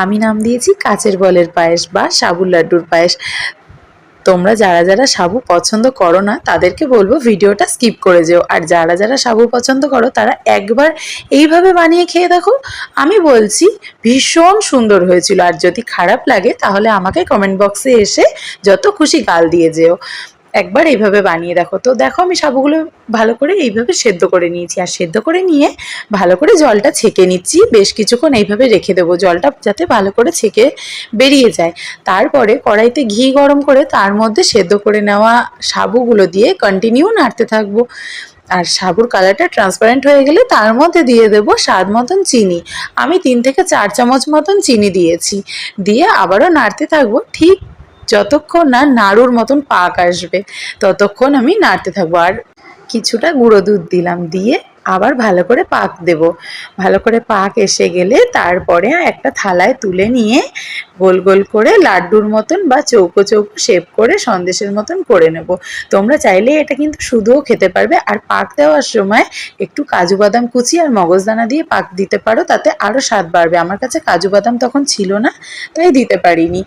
আমি নাম দিয়েছি কাচের বলের পায়েস বা সাবুর লাড্ডুর পায়েস। তোমরা যারা যারা সাবু পছন্দ করো না তাদেরকে বলবো ভিডিওটা স্কিপ করে যেও, আর যারা যারা সাবু পছন্দ করো তারা একবার এইভাবে বানিয়ে খেয়ে দেখো। আমি বলছি ভীষণ সুন্দর হয়েছিল। আর যদি খারাপ লাগে তাহলে আমাকে কমেন্ট বক্সে এসে যত খুশি গাল দিয়ে যেও। একবার এইভাবে বানিয়ে দেখো। তো দেখো আমি সাবুগুলো ভালো করে এইভাবে সেদ্ধ করে নিয়েছি, আর সেদ্ধ করে নিয়ে ভালো করে জলটা ছেঁকে নিচ্ছি। বেশ কিছুক্ষণ এইভাবে রেখে দেবো, জলটা যাতে ভালো করে ছেঁকে বেরিয়ে যায়। তারপরে কড়াইতে ঘি গরম করে তার মধ্যে সেদ্ধ করে নেওয়া সাবুগুলো দিয়ে কন্টিনিউ নাড়তে থাকবো। আর সাবুর কালারটা ট্রান্সপারেন্ট হয়ে গেলে তার মধ্যে দিয়ে দেবো স্বাদ মতন চিনি। আমি 3 থেকে 4 চামচ মতন চিনি দিয়েছি। দিয়ে আবারও নাড়তে থাকবো ঠিক যতক্ষণ না নাড়ুর মতন পাক আসবে, ততক্ষণ আমি নাড়তে থাকবো। আর কিছুটা গুঁড়ো দুধ দিলাম, দিয়ে আবার ভালো করে পাক দেব। ভালো করে পাক এসে গেলে তারপরে একটা থালায় তুলে নিয়ে গোল গোল করে লাড্ডুর মতন বা চৌকো চৌকো শেপ করে সন্দেশের মতন করে নেব। তোমরা চাইলে এটা কিন্তু শুধুও খেতে পারবে। আর পাক দেওয়ার সময় একটু কাজু বাদাম কুচি আর মগজদানা দিয়ে পাক দিতে পারো, তাতে আরও স্বাদ বাড়বে। আমার কাছে কাজু বাদাম তখন ছিল না, তাই দিতে পারিনি।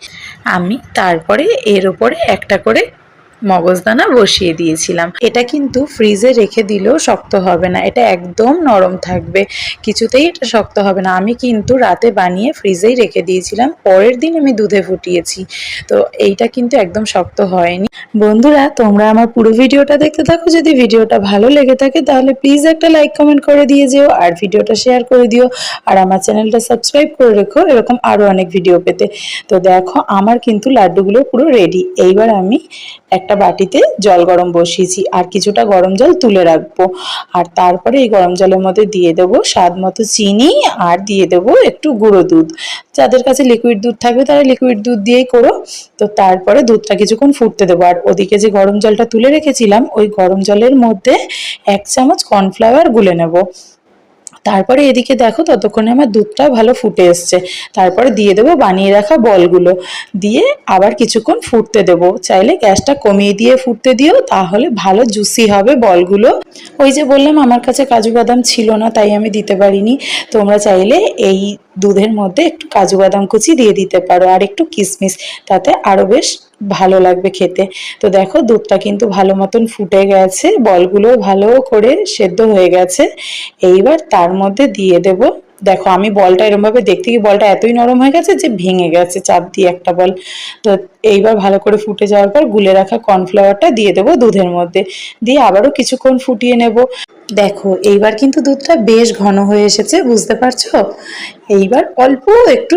আমি তারপরে এর ওপরে একটা করে মগজদানা বসিয়ে দিয়েছিলাম। এটা কিন্তু ফ্রিজে রেখে দিলেও শক্ত হবে না, এটা একদম নরম থাকবে, কিছুতেই এটা শক্ত হবে না। আমি কিন্তু রাতে বানিয়ে ফ্রিজেই রেখে দিয়েছিলাম, পরের দিন আমি দুধে ফুটিয়েছি। তো এইটা কিন্তু একদম শক্ত হয়নি। বন্ধুরা তোমরা আমার পুরো ভিডিওটা দেখতে থাকো। যদি ভিডিওটা ভালো লেগে থাকে তাহলে প্লিজ একটা লাইক কমেন্ট করে দিয়ে যেও, আর ভিডিওটা শেয়ার করে দিও, আর আমার চ্যানেলটা সাবস্ক্রাইব করে রেখো এরকম আরও অনেক ভিডিও পেতে। তো দেখো আমার কিন্তু লাড্ডুগুলো পুরো রেডি। এইবার আমি একটা বাটিতে জল গরম বসিয়েছি, আর কিছুটা গরম জল তুলে রাখবো। আর তারপরে এই গরম জলের মধ্যে দিয়ে দেবো স্বাদ মতো চিনি, আর দিয়ে দেবো একটু গুঁড়ো দুধ। যাদের কাছে লিকুইড দুধ থাকবে তারা লিকুইড দুধ দিয়েই করো। তো তারপরে দুধটা কিছুক্ষণ ফুটতে দেবো। আর ওদিকে যে গরম জলটা তুলে রেখেছিলাম ওই গরম জলের মধ্যে 1 চামচ কর্নফ্লাওয়ার গুলে নেব। তারপরে এদিকে দেখো ততক্ষণে আমার দুধটা ভালো ফুটে এসছে। তারপরে দিয়ে দেবো বানিয়ে রাখা বলগুলো, দিয়ে আবার কিছুক্ষণ ফুটতে দেবো। চাইলে গ্যাসটা কমিয়ে দিয়ে ফুটতে দিও, তাহলে ভালো জুসি হবে বলগুলো। ওই যে বললাম আমার কাছে কাজু বাদাম ছিল না, তাই আমি দিতে পারিনি। তোমরা চাইলে এই দুধের মধ্যে একটু কাজু বাদাম কুচি দিয়ে দিতে পারো, আর একটু কিশমিশ, তাতে আরও বেশ ভালো লাগবে খেতে। তো দেখো দুধটা কিন্তু ভালো মতন ফুটে গেছে, বলগুলো ভালো করে সেদ্ধ হয়ে গেছে। এইবার তার মধ্যে দিয়ে দেব, দেখো আমি বলটা এরমভাবে দেখতে গিয়ে বলটা এতই নরম হয়ে গেছে যে ভেঙে গেছে চাপ দিয়ে একটা বল। তো এইবার ভালো করে ফুটে যাওয়ার পর গুলে রাখা কর্নফ্লাওয়ারটা দিয়ে দেবো দুধের মধ্যে, দিয়ে আবারও কিছুক্ষণ ফুটিয়ে নেব। দেখো এইবার কিন্তু দুধটা বেশ ঘন হয়ে এসেছে, বুঝতে পারছো? এইবার অল্প একটু